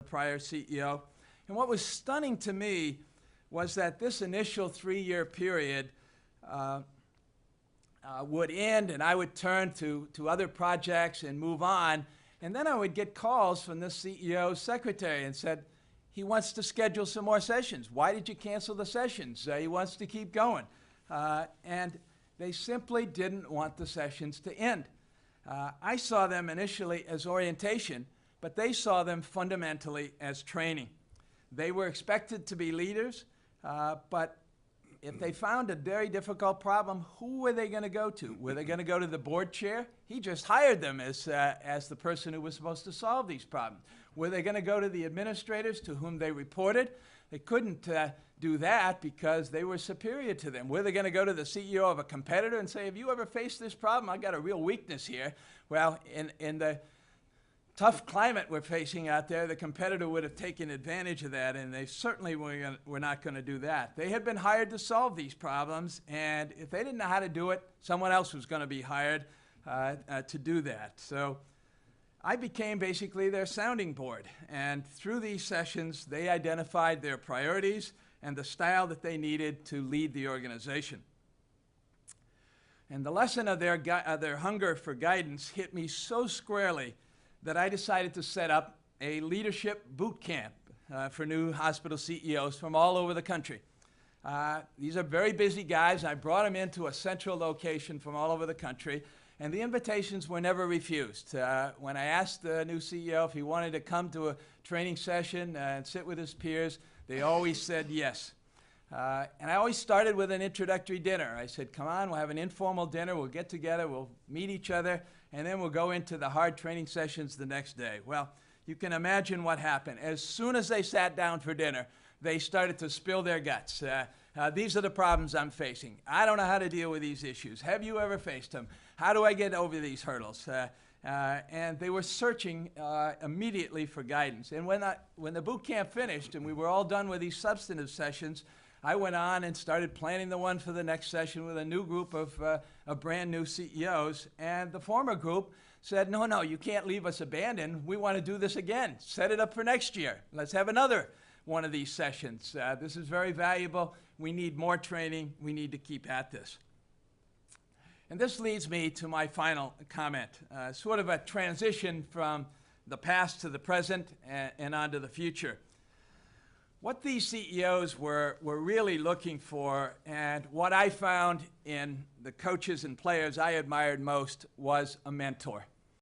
prior CEO. And what was stunning to me was that this initial 3-year period would end, and I would turn to other projects and move on. And then I would get calls from the CEO's secretary and said, he wants to schedule some more sessions. Why did you cancel the sessions? He wants to keep going. And they simply didn't want the sessions to end. I saw them initially as orientation, but they saw them fundamentally as training. They were expected to be leaders, but if they found a very difficult problem, who were they going to go to? Were they going to go to the board chair? He just hired them as the person who was supposed to solve these problems. Were they going to go to the administrators to whom they reported? They couldn't do that because they were superior to them. Were they going to go to the CEO of a competitor and say, have you ever faced this problem? I've got a real weakness here. Well, in the tough climate we're facing out there, the competitor would have taken advantage of that, and they certainly were not going to do that. They had been hired to solve these problems, and if they didn't know how to do it, someone else was going to be hired to do that. So I became basically their sounding board, and through these sessions, they identified their priorities and the style that they needed to lead the organization. And the lesson of their hunger for guidance hit me so squarely that I decided to set up a leadership boot camp for new hospital CEOs from all over the country. These are very busy guys. I brought them into a central location from all over the country, and the invitations were never refused. When I asked the new CEO if he wanted to come to a training session and sit with his peers, they always said yes. And I always started with an introductory dinner. I said, come on, we'll have an informal dinner, we'll get together, we'll meet each other, and then we'll go into the hard training sessions the next day. Well, you can imagine what happened. As soon as they sat down for dinner, they started to spill their guts. These are the problems I'm facing. I don't know how to deal with these issues. Have you ever faced them? How do I get over these hurdles? And they were searching immediately for guidance. And when the boot camp finished and we were all done with these substantive sessions, I went on and started planning the one for the next session with a new group of brand new CEOs. And the former group said, no, you can't leave us abandoned. We want to do this again. Set it up for next year. Let's have another one of these sessions. This is very valuable. We need more training. We need to keep at this. And this leads me to my final comment, sort of a transition from the past to the present and on to the future. What these CEOs were really looking for, and what I found in the coaches and players I admired most, was a mentor.